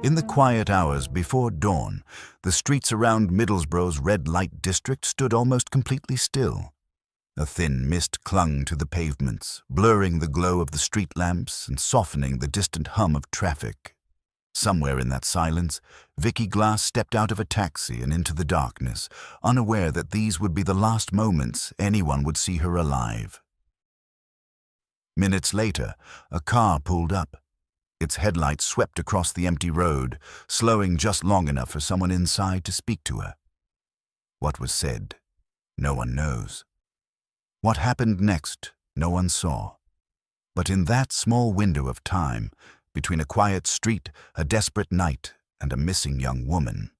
In the quiet hours before dawn, the streets around Middlesbrough's red light district stood almost completely still. A thin mist clung to the pavements, blurring the glow of the street lamps and softening the distant hum of traffic. Somewhere in that silence, Vicky Glass stepped out of a taxi and into the darkness, unaware that these would be the last moments anyone would see her alive. Minutes later, a car pulled up. Its headlights swept across the empty road, slowing just long enough for someone inside to speak to her. What was said, no one knows. What happened next, no one saw. But in that small window of time, between a quiet street, a desperate night, and a missing young woman,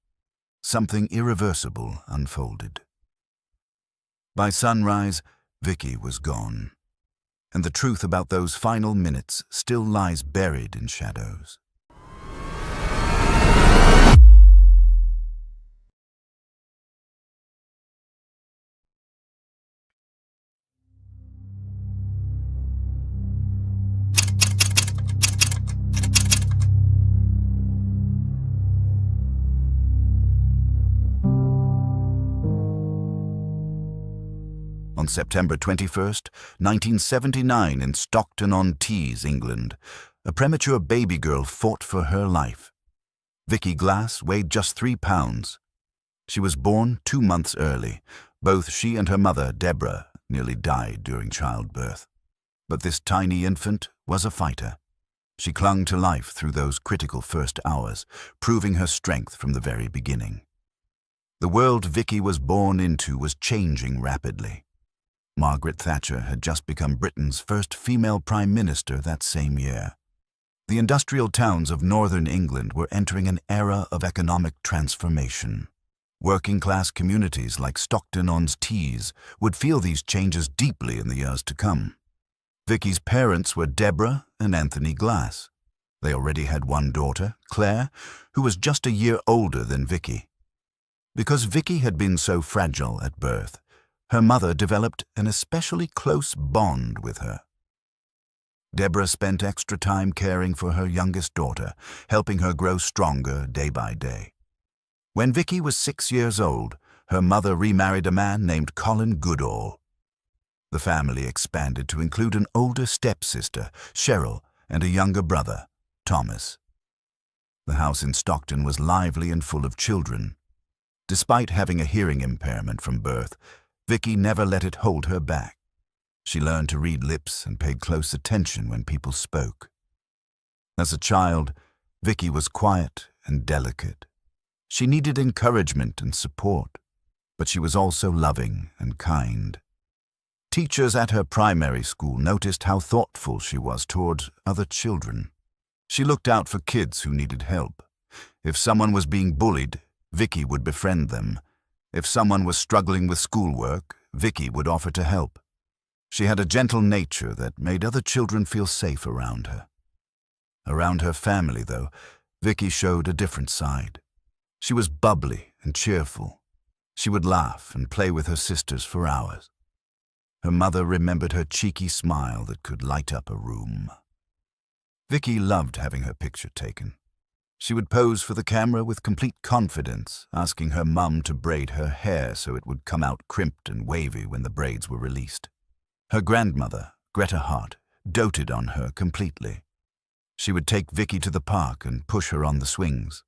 something irreversible unfolded. By sunrise, Vicky was gone, and the truth about those final minutes still lies buried in shadows. On September 21st, 1979, in Stockton-on-Tees, England, a premature baby girl fought for her life. Vicky Glass weighed just 3 pounds. She was born 2 months early. Both she and her mother, Deborah, nearly died during childbirth. But this tiny infant was a fighter. She clung to life through those critical first hours, proving her strength from the very beginning. The world Vicky was born into was changing rapidly. Margaret Thatcher had just become Britain's first female Prime Minister that same year. The industrial towns of northern England were entering an era of economic transformation. Working-class communities like Stockton-on-Tees would feel these changes deeply in the years to come. Vicky's parents were Deborah and Anthony Glass. They already had one daughter, Claire, who was just a year older than Vicky. Because Vicky had been so fragile at birth, her mother developed an especially close bond with her. Deborah spent extra time caring for her youngest daughter, helping her grow stronger day by day. When Vicky was 6 years old, her mother remarried a man named Colin Goodall. The family expanded to include an older stepsister, Cheryl, and a younger brother, Thomas. The house in Stockton was lively and full of children. Despite having a hearing impairment from birth, Vicky never let it hold her back. She learned to read lips and paid close attention when people spoke. As a child, Vicky was quiet and delicate. She needed encouragement and support, but she was also loving and kind. Teachers at her primary school noticed how thoughtful she was toward other children. She looked out for kids who needed help. If someone was being bullied, Vicky would befriend them. If someone was struggling with schoolwork, Vicky would offer to help. She had a gentle nature that made other children feel safe around her. Around her family, though, Vicky showed a different side. She was bubbly and cheerful. She would laugh and play with her sisters for hours. Her mother remembered her cheeky smile that could light up a room. Vicky loved having her picture taken. She would pose for the camera with complete confidence, asking her mum to braid her hair so it would come out crimped and wavy when the braids were released. Her grandmother, Greta Hart, doted on her completely. She would take Vicky to the park and push her on the swings.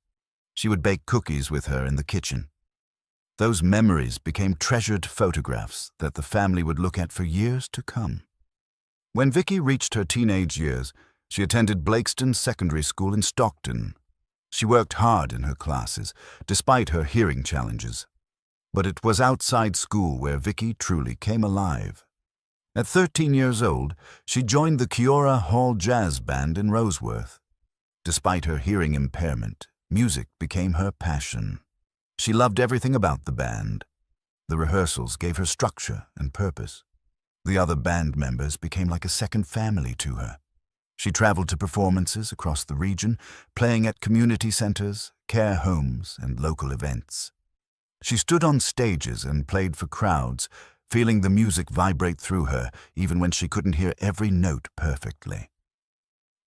She would bake cookies with her in the kitchen. Those memories became treasured photographs that the family would look at for years to come. When Vicky reached her teenage years, she attended Blakeston Secondary School in Stockton. She worked hard in her classes, despite her hearing challenges. But it was outside school where Vicky truly came alive. At 13 years old, she joined the Kiora Hall Jazz Band in Roseworth. Despite her hearing impairment, music became her passion. She loved everything about the band. The rehearsals gave her structure and purpose. The other band members became like a second family to her. She traveled to performances across the region, playing at community centers, care homes, and local events. She stood on stages and played for crowds, feeling the music vibrate through her even when she couldn't hear every note perfectly.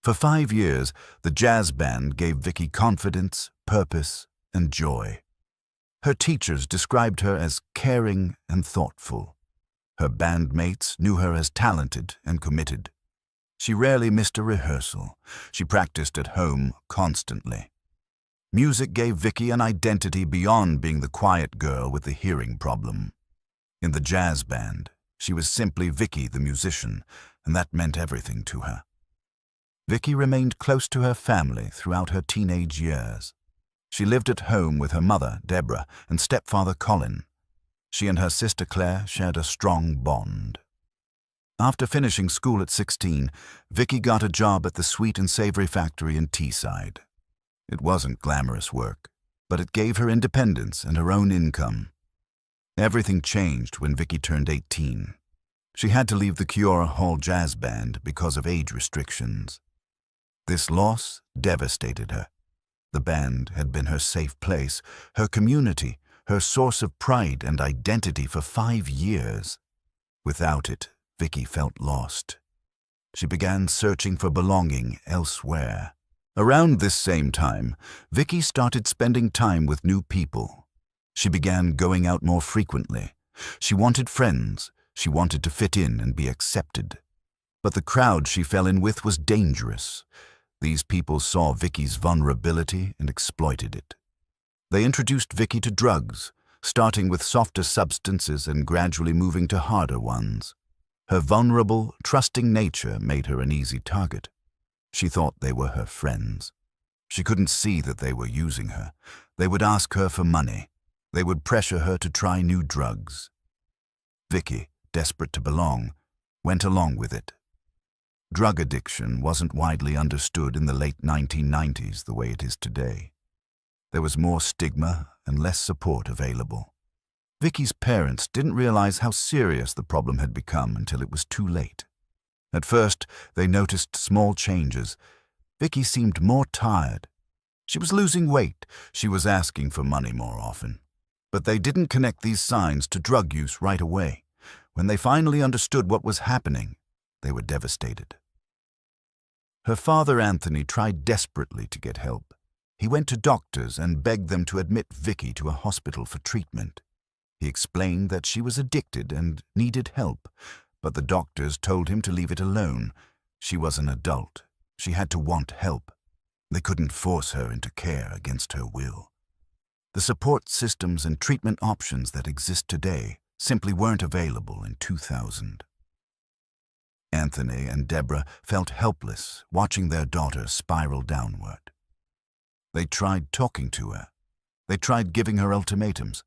For 5 years, the jazz band gave Vicky confidence, purpose, and joy. Her teachers described her as caring and thoughtful. Her bandmates knew her as talented and committed. She rarely missed a rehearsal. She practiced at home constantly. Music gave Vicky an identity beyond being the quiet girl with the hearing problem. In the jazz band, she was simply Vicky the musician, and that meant everything to her. Vicky remained close to her family throughout her teenage years. She lived at home with her mother, Deborah, and stepfather, Colin. She and her sister, Claire, shared a strong bond. After finishing school at 16, Vicky got a job at the sweet and savory factory in Teesside. It wasn't glamorous work, but it gave her independence and her own income. Everything changed when Vicky turned 18. She had to leave the Kiora Hall Jazz Band because of age restrictions. This loss devastated her. The band had been her safe place, her community, her source of pride and identity for 5 years. Without it, Vicky felt lost. She began searching for belonging elsewhere. Around this same time, Vicky started spending time with new people. She began going out more frequently. She wanted friends. She wanted to fit in and be accepted. But the crowd she fell in with was dangerous. These people saw Vicky's vulnerability and exploited it. They introduced Vicky to drugs, starting with softer substances and gradually moving to harder ones. Her vulnerable, trusting nature made her an easy target. She thought they were her friends. She couldn't see that they were using her. They would ask her for money. They would pressure her to try new drugs. Vicky, desperate to belong, went along with it. Drug addiction wasn't widely understood in the late 1990s the way it is today. There was more stigma and less support available. Vicky's parents didn't realize how serious the problem had become until it was too late. At first, they noticed small changes. Vicky seemed more tired. She was losing weight. She was asking for money more often. But they didn't connect these signs to drug use right away. When they finally understood what was happening, they were devastated. Her father, Anthony, tried desperately to get help. He went to doctors and begged them to admit Vicky to a hospital for treatment. He explained that she was addicted and needed help, but the doctors told him to leave it alone. She was an adult. She had to want help. They couldn't force her into care against her will. The support systems and treatment options that exist today simply weren't available in 2000. Anthony and Deborah felt helpless watching their daughter spiral downward. They tried talking to her. They tried giving her ultimatums.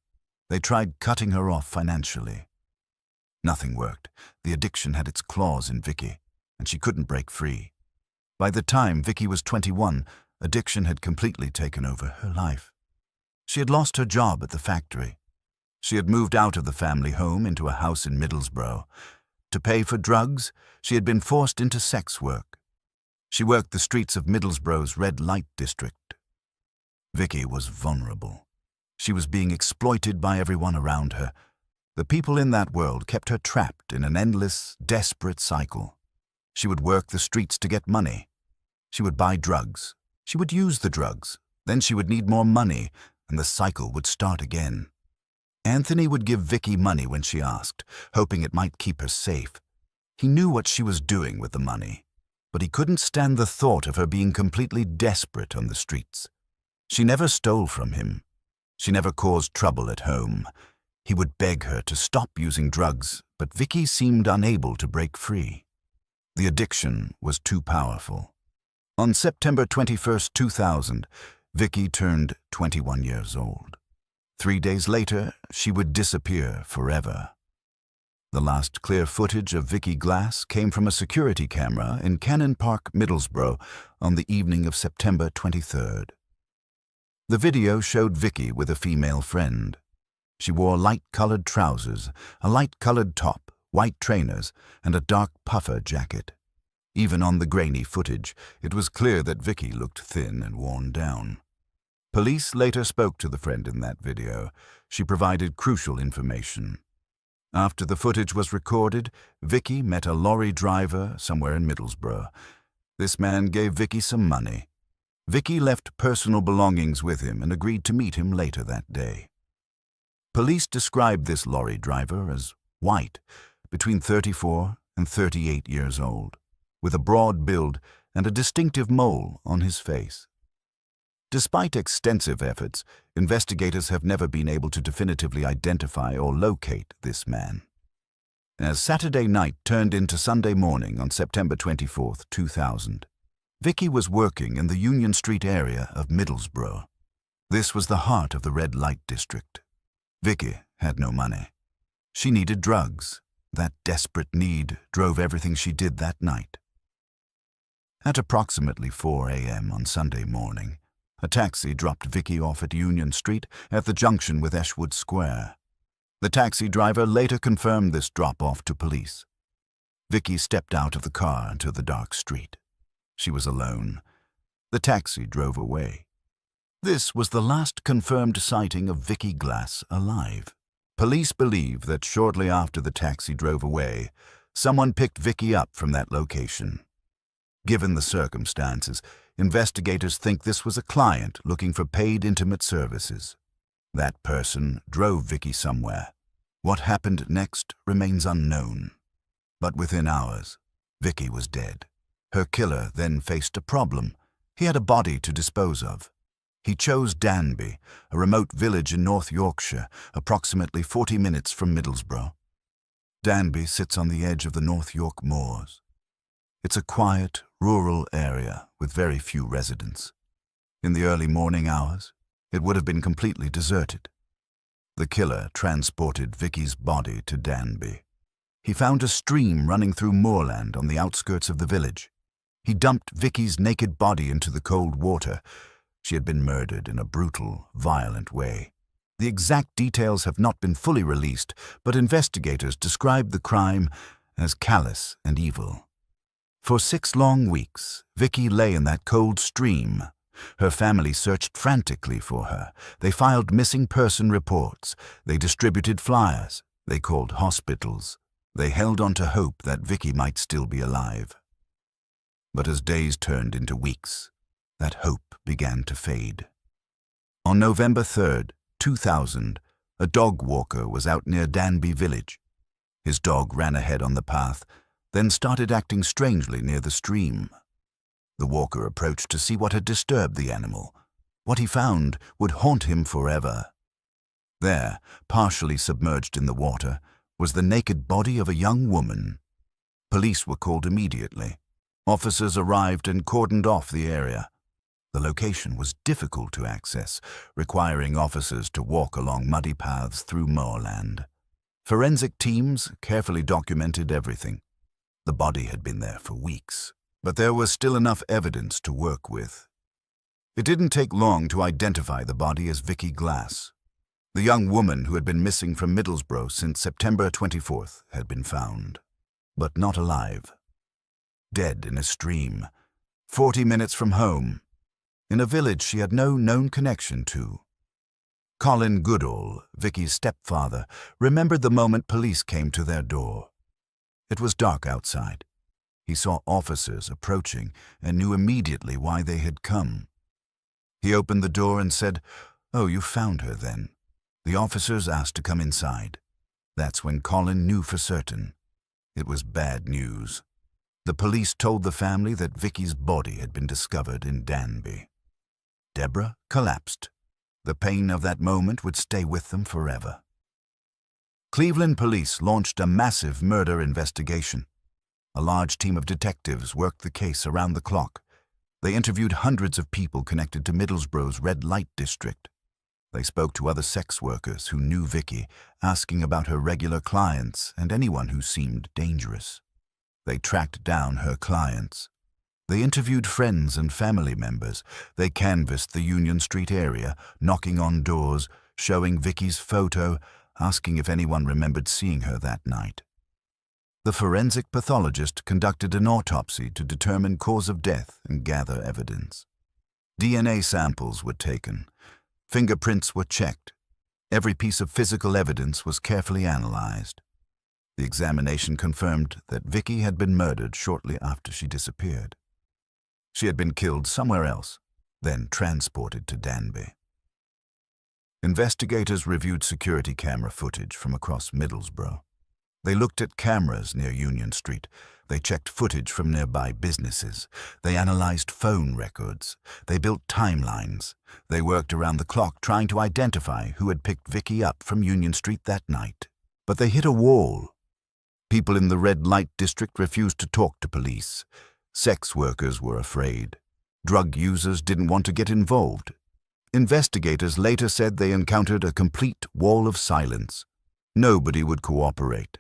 They tried cutting her off financially. Nothing worked. The addiction had its claws in Vicky, and she couldn't break free. By the time Vicky was 21, addiction had completely taken over her life. She had lost her job at the factory. She had moved out of the family home into a house in Middlesbrough. To pay for drugs, she had been forced into sex work. She worked the streets of Middlesbrough's red light district. Vicky was vulnerable. She was being exploited by everyone around her. The people in that world kept her trapped in an endless, desperate cycle. She would work the streets to get money. She would buy drugs. She would use the drugs. Then she would need more money, and the cycle would start again. Anthony would give Vicky money when she asked, hoping it might keep her safe. He knew what she was doing with the money, but he couldn't stand the thought of her being completely desperate on the streets. She never stole from him. She never caused trouble at home. He would beg her to stop using drugs, but Vicky seemed unable to break free. The addiction was too powerful. On September 21st, 2000, Vicky turned 21 years old. 3 days later, she would disappear forever. The last clear footage of Vicky Glass came from a security camera in Cannon Park, Middlesbrough, on the evening of September 23rd. The video showed Vicky with a female friend. She wore light-colored trousers, a light-colored top, white trainers, and a dark puffer jacket. Even on the grainy footage, it was clear that Vicky looked thin and worn down. Police later spoke to the friend in that video. She provided crucial information. After the footage was recorded, Vicky met a lorry driver somewhere in Middlesbrough. This man gave Vicky some money. Vicky left personal belongings with him and agreed to meet him later that day. Police described this lorry driver as white, between 34 and 38 years old, with a broad build and a distinctive mole on his face. Despite extensive efforts, investigators have never been able to definitively identify or locate this man. As Saturday night turned into Sunday morning on September 24, 2000, Vicky was working in the Union Street area of Middlesbrough. This was the heart of the red light district. Vicky had no money. She needed drugs. That desperate need drove everything she did that night. At approximately 4 a.m. on Sunday morning, a taxi dropped Vicky off at Union Street at the junction with Eshwood Square. The taxi driver later confirmed this drop-off to police. Vicky stepped out of the car into the dark street. She was alone. The taxi drove away. This was the last confirmed sighting of Vicky Glass alive. Police believe that shortly after the taxi drove away, someone picked Vicky up from that location. Given the circumstances, investigators think this was a client looking for paid intimate services. That person drove Vicky somewhere. What happened next remains unknown. But within hours, Vicky was dead. Her killer then faced a problem. He had a body to dispose of. He chose Danby, a remote village in North Yorkshire, approximately 40 minutes from Middlesbrough. Danby sits on the edge of the North York moors. It's a quiet, rural area with very few residents. In the early morning hours, it would have been completely deserted. The killer transported Vicky's body to Danby. He found a stream running through moorland on the outskirts of the village. He dumped Vicky's naked body into the cold water. She had been murdered in a brutal, violent way. The exact details have not been fully released, but investigators described the crime as callous and evil. For 6 long weeks, Vicky lay in that cold stream. Her family searched frantically for her. They filed missing person reports. They distributed flyers. They called hospitals. They held on to hope that Vicky might still be alive. But as days turned into weeks, that hope began to fade. On November 3, 2000, a dog walker was out near Danby village. His dog ran ahead on the path, then started acting strangely near the stream. The walker approached to see what had disturbed the animal. What he found would haunt him forever. There, partially submerged in the water, was the naked body of a young woman. Police were called immediately. Officers arrived and cordoned off the area. The location was difficult to access, requiring officers to walk along muddy paths through moorland. Forensic teams carefully documented everything. The body had been there for weeks, but there was still enough evidence to work with. It didn't take long to identify the body as Vicky Glass. The young woman who had been missing from Middlesbrough since September 24th had been found, but not alive. Dead in a stream, 40 minutes from home, in a village she had no known connection to. Colin Goodall, Vicky's stepfather, remembered the moment police came to their door. It was dark outside. He saw officers approaching and knew immediately why they had come. He opened the door and said, "Oh, you found her then." The officers asked to come inside. That's when Colin knew for certain. It was bad news. The police told the family that Vicky's body had been discovered in Danby. Deborah collapsed. The pain of that moment would stay with them forever. Cleveland police launched a massive murder investigation. A large team of detectives worked the case around the clock. They interviewed hundreds of people connected to Middlesbrough's red light district. They spoke to other sex workers who knew Vicky, asking about her regular clients and anyone who seemed dangerous. They tracked down her clients. They interviewed friends and family members. They canvassed the Union Street area, knocking on doors, showing Vicky's photo, asking if anyone remembered seeing her that night. The forensic pathologist conducted an autopsy to determine cause of death and gather evidence. DNA samples were taken. Fingerprints were checked. Every piece of physical evidence was carefully analyzed. The examination confirmed that Vicky had been murdered shortly after she disappeared. She had been killed somewhere else, then transported to Danby. Investigators reviewed security camera footage from across Middlesbrough. They looked at cameras near Union Street. They checked footage from nearby businesses. They analyzed phone records. They built timelines. They worked around the clock trying to identify who had picked Vicky up from Union Street that night. But they hit a wall. People in the red light district refused to talk to police. Sex workers were afraid. Drug users didn't want to get involved. Investigators later said they encountered a complete wall of silence. Nobody would cooperate.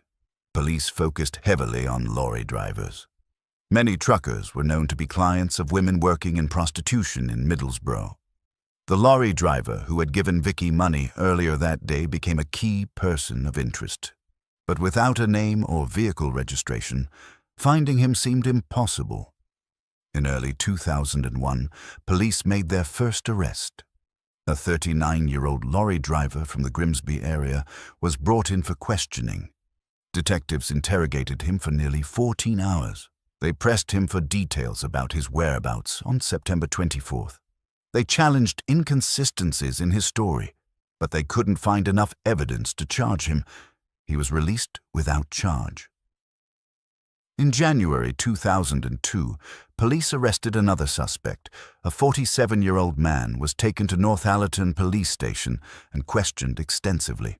Police focused heavily on lorry drivers. Many truckers were known to be clients of women working in prostitution in Middlesbrough. The lorry driver who had given Vicky money earlier that day became a key person of interest. But without a name or vehicle registration, finding him seemed impossible. In early 2001, police made their first arrest. A 39-year-old lorry driver from the Grimsby area was brought in for questioning. Detectives interrogated him for nearly 14 hours. They pressed him for details about his whereabouts on September 24th. They challenged inconsistencies in his story, but they couldn't find enough evidence to charge him. He was released without charge. In January 2002, police arrested another suspect. A 47-year-old man was taken to Northallerton Police Station and questioned extensively.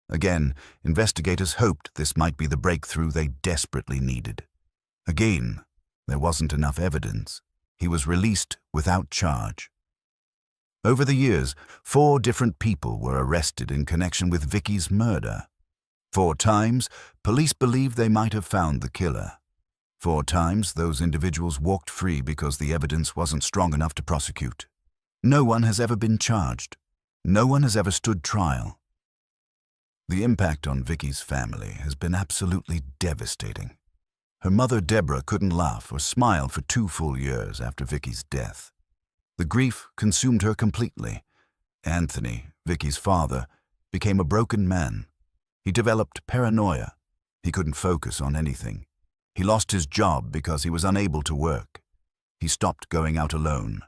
Again, investigators hoped this might be the breakthrough they desperately needed. Again, there wasn't enough evidence. He was released without charge. Over the years, 4 different people were arrested in connection with Vicky's murder. 4 times, police believed they might have found the killer. 4 times, those individuals walked free because the evidence wasn't strong enough to prosecute. No one has ever been charged. No one has ever stood trial. The impact on Vicky's family has been absolutely devastating. Her mother, Deborah, couldn't laugh or smile for 2 full years after Vicky's death. The grief consumed her completely. Anthony, Vicky's father, became a broken man. He developed paranoia. He couldn't focus on anything. He lost his job because he was unable to work. He stopped going out alone.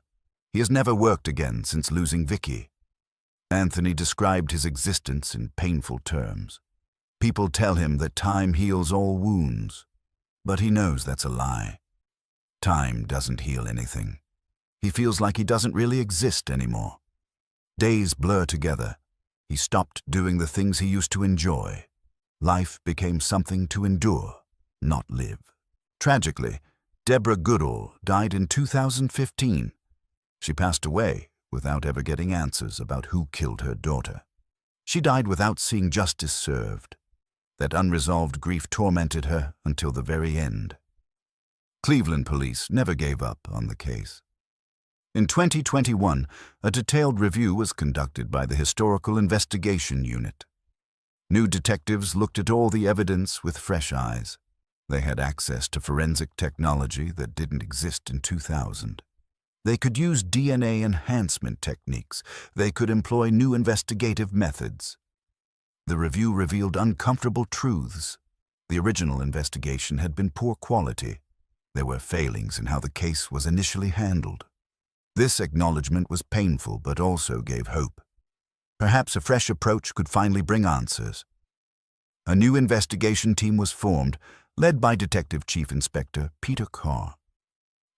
He has never worked again since losing Vicky. Anthony described his existence in painful terms. People tell him that time heals all wounds, but he knows that's a lie. Time doesn't heal anything. He feels like he doesn't really exist anymore. Days blur together. He stopped doing the things he used to enjoy. Life became something to endure, not live. Tragically, Deborah Goodall died in 2015. She passed away without ever getting answers about who killed her daughter. She died without seeing justice served. That unresolved grief tormented her until the very end. Cleveland police never gave up on the case. In 2021, a detailed review was conducted by the Historical Investigation Unit. New detectives looked at all the evidence with fresh eyes. They had access to forensic technology that didn't exist in 2000. They could use DNA enhancement techniques. They could employ new investigative methods. The review revealed uncomfortable truths. The original investigation had been poor quality. There were failings in how the case was initially handled. This acknowledgement was painful but also gave hope. Perhaps a fresh approach could finally bring answers. A new investigation team was formed, led by Detective Chief Inspector Peter Carr.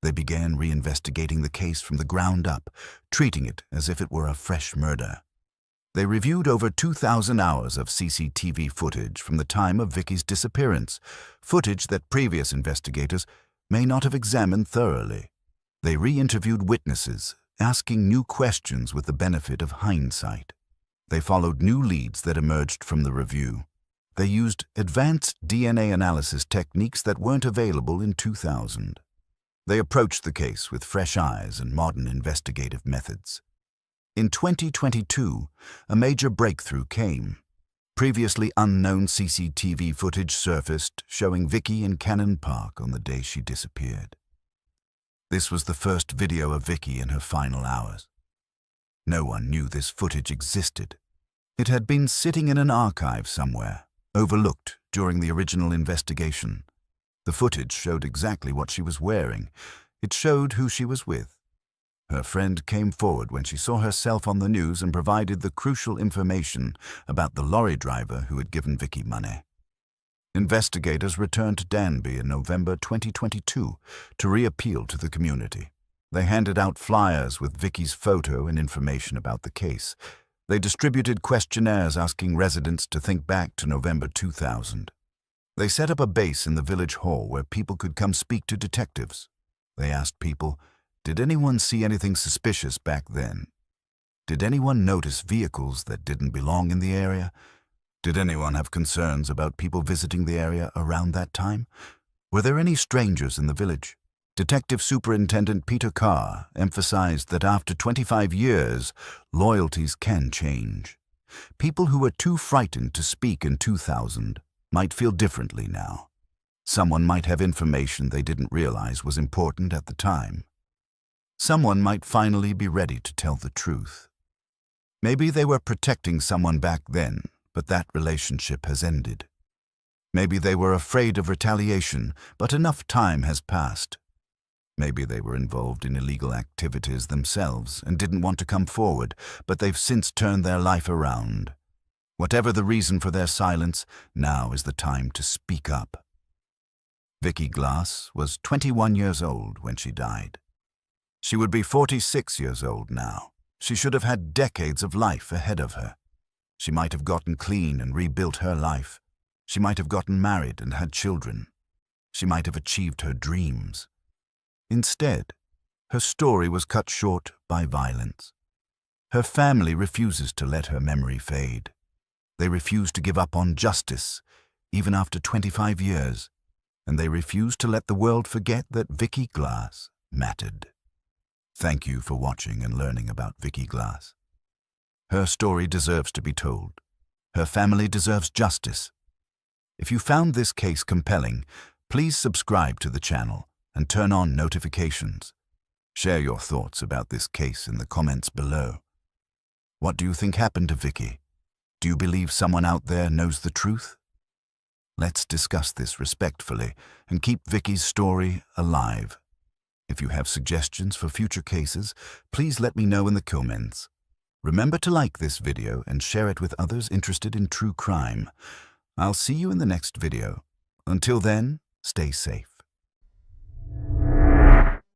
They began reinvestigating the case from the ground up, treating it as if it were a fresh murder. They reviewed over 2,000 hours of CCTV footage from the time of Vicky's disappearance, footage that previous investigators may not have examined thoroughly. They re-interviewed witnesses, asking new questions with the benefit of hindsight. They followed new leads that emerged from the review. They used advanced DNA analysis techniques that weren't available in 2000. They approached the case with fresh eyes and modern investigative methods. In 2022, a major breakthrough came. Previously unknown CCTV footage surfaced showing Vicky in Cannon Park on the day she disappeared. This was the first video of Vicky in her final hours. No one knew this footage existed. It had been sitting in an archive somewhere, overlooked during the original investigation. The footage showed exactly what she was wearing. It showed who she was with. Her friend came forward when she saw herself on the news and provided the crucial information about the lorry driver who had given Vicky money. Investigators returned to Danby in November 2022 to reappeal to the community. They handed out flyers with Vicky's photo and information about the case. They distributed questionnaires asking residents to think back to November 2000. They set up a base in the village hall where people could come speak to detectives. They asked people, did anyone see anything suspicious back then? Did anyone notice vehicles that didn't belong in the area? Did anyone have concerns about people visiting the area around that time? Were there any strangers in the village? Detective Superintendent Peter Carr emphasized that after 25 years, loyalties can change. People who were too frightened to speak in 2000 might feel differently now. Someone might have information they didn't realize was important at the time. Someone might finally be ready to tell the truth. Maybe they were protecting someone back then, but that relationship has ended. Maybe they were afraid of retaliation, but enough time has passed. Maybe they were involved in illegal activities themselves and didn't want to come forward, but they've since turned their life around. Whatever the reason for their silence, now is the time to speak up. Vicky Glass was 21 years old when she died. She would be 46 years old now. She should have had decades of life ahead of her. She might have gotten clean and rebuilt her life. She might have gotten married and had children. She might have achieved her dreams. Instead, her story was cut short by violence. Her family refuses to let her memory fade. They refuse to give up on justice, even after 25 years, and they refuse to let the world forget that Vicky Glass mattered. Thank you for watching and learning about Vicky Glass. Her story deserves to be told. Her family deserves justice. If you found this case compelling, please subscribe to the channel and turn on notifications. Share your thoughts about this case in the comments below. What do you think happened to Vicky? Do you believe someone out there knows the truth? Let's discuss this respectfully and keep Vicky's story alive. If you have suggestions for future cases, please let me know in the comments. Remember to like this video and share it with others interested in true crime. I'll see you in the next video. Until then, stay safe.